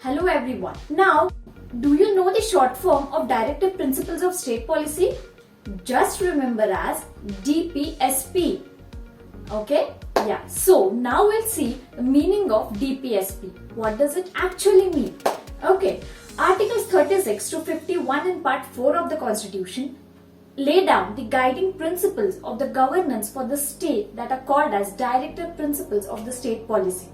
Hello everyone. Now, do you know the short form of Directive Principles of State Policy? Just remember as DPSP. Okay? Yeah. So, now we'll see the meaning of DPSP. What does it actually mean? Okay. Articles 36 to 51 in Part 4 of the Constitution lay down the guiding principles of the governance for the state that are called as Directive Principles of the State Policy.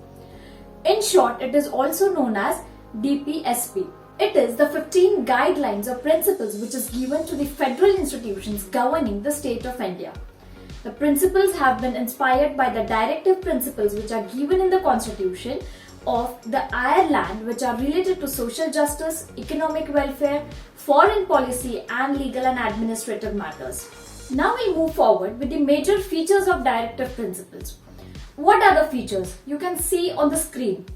In short, it is also known as DPSP. It is the 15 guidelines or principles which is given to the federal institutions governing the state of India. The principles have been inspired by the directive principles which are given in the Constitution of the Ireland, which are related to social justice, economic welfare, foreign policy and legal and administrative matters. Now we'll move forward with the major features of directive principles. What are the features? You can see on the screen.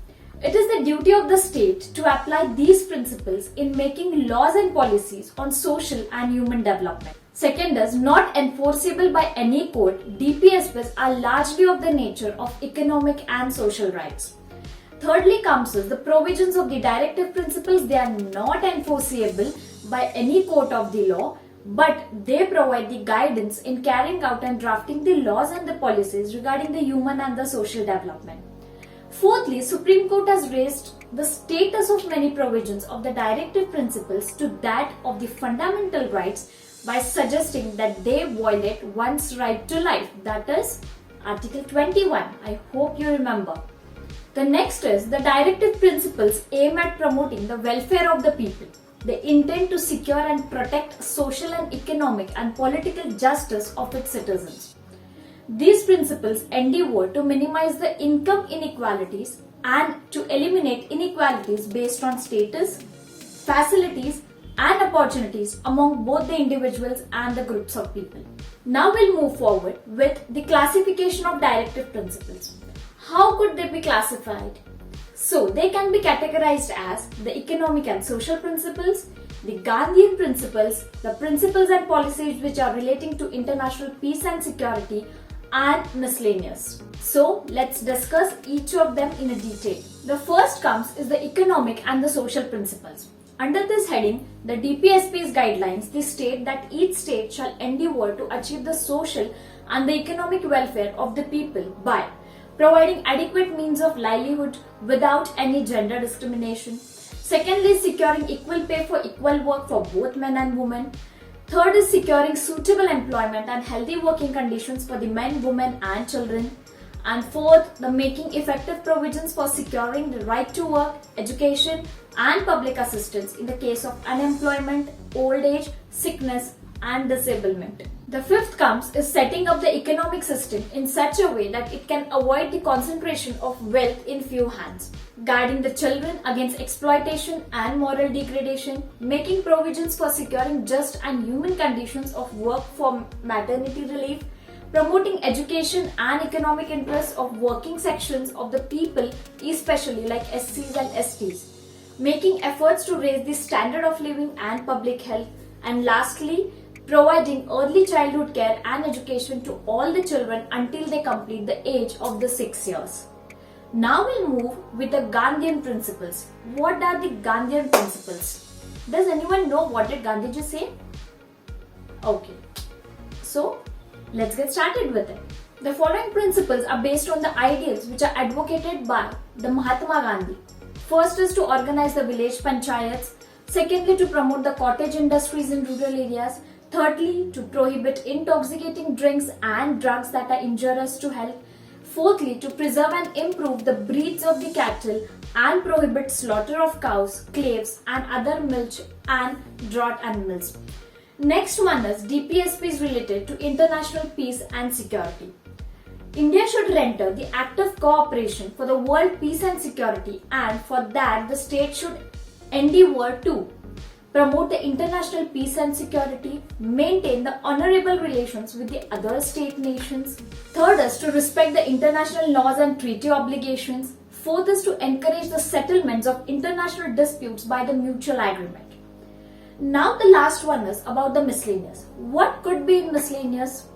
It is the duty of the state to apply these principles in making laws and policies on social and human development. Second is not enforceable by any court. DPSPs are largely of the nature of economic and social rights. Thirdly comes is the provisions of the directive principles. They are not enforceable by any court of the law, but they provide the guidance in carrying out and drafting the laws and the policies regarding the human and the social development. Fourthly, Supreme Court has raised the status of many provisions of the directive principles to that of the fundamental rights by suggesting that they violate one's right to life. That is Article 21. I hope you remember. The next is the directive principles aim at promoting the welfare of the people. They intend to secure and protect social and economic and political justice of its citizens. These principles endeavor to minimize the income inequalities and to eliminate inequalities based on status, facilities and opportunities among both the individuals and the groups of people. Now we'll move forward with the classification of directive principles. How could they be classified? So they can be categorized as the economic and social principles, the Gandhian principles, the principles and policies which are relating to international peace and security, and miscellaneous. So let's discuss each of them in a detail. The first comes is the economic and the social principles. Under this heading, the DPSP's guidelines, they state that each state shall endeavor to achieve the social and the economic welfare of the people by providing adequate means of livelihood without any gender discrimination. Secondly, securing equal pay for equal work for both men and women. Third is securing suitable employment and healthy working conditions for the men, women and children. And fourth, the making effective provisions for securing the right to work, education and public assistance in the case of unemployment, old age, sickness and disablement. The fifth comes is setting up the economic system in such a way that it can avoid the concentration of wealth in few hands, guarding the children against exploitation and moral degradation, making provisions for securing just and human conditions of work for maternity relief, promoting education and economic interests of working sections of the people, especially like SCs and STs, making efforts to raise the standard of living and public health, and lastly, providing early childhood care and education to all the children until they complete the age of the 6 years. Now we'll move with the Gandhian principles. What are the Gandhian principles? Does anyone know what did Gandhiji say? Okay, so let's get started with it. The following principles are based on the ideals which are advocated by the Mahatma Gandhi. First is to organize the village panchayats. Secondly, to promote the cottage industries in rural areas. Thirdly, to prohibit intoxicating drinks and drugs that are injurious to health. Fourthly, to preserve and improve the breeds of the cattle and prohibit slaughter of cows, calves and other milch and draught animals. Next one is DPSP is related to international peace and security. India should render the active cooperation for the world peace and security, and for that the state should endeavor to promote the international peace and security, maintain the honorable relations with the other state nations. Third is to respect the international laws and treaty obligations. Fourth is to encourage the settlements of international disputes by the mutual agreement. Now the last one is about the miscellaneous. What could be in miscellaneous?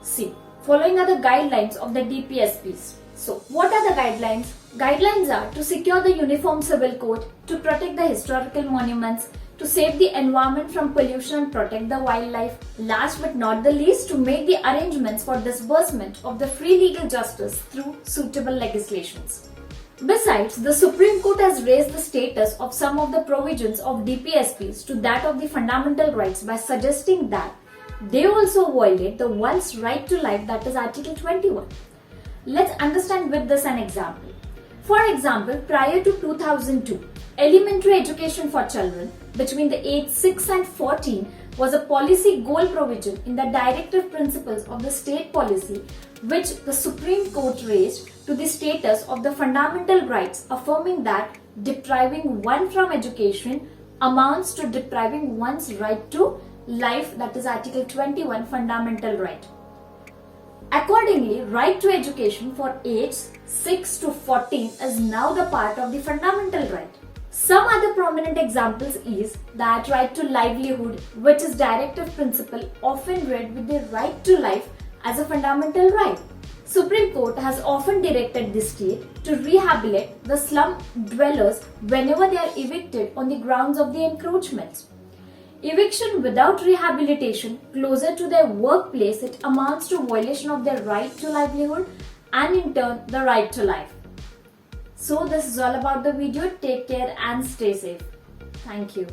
See, following are the guidelines of the DPSPs. So what are the guidelines? Guidelines are to secure the uniform civil code, to protect the historical monuments, to save the environment from pollution and protect the wildlife. Last but not the least, to make the arrangements for disbursement of the free legal justice through suitable legislations. Besides, the Supreme Court has raised the status of some of the provisions of DPSPs to that of the fundamental rights by suggesting that they also violate the one's right to life, that is Article 21. Let's understand with this an example. For example, prior to 2002, elementary education for children between the age 6 and 14 was a policy goal provision in the directive principles of the state policy, which the Supreme Court raised to the status of the fundamental rights, affirming that depriving one from education amounts to depriving one's right to life, that is Article 21 fundamental right. Accordingly, right to education for ages 6 to 14 is now the part of the fundamental right. Some other prominent examples is that right to livelihood, which is directive principle often read with the right to life as a fundamental right. Supreme Court has often directed the state to rehabilitate the slum dwellers whenever they are evicted on the grounds of the encroachments. Eviction without rehabilitation closer to their workplace, it amounts to violation of their right to livelihood and in turn the right to life. So this is all about the video. Take care and stay safe. Thank you.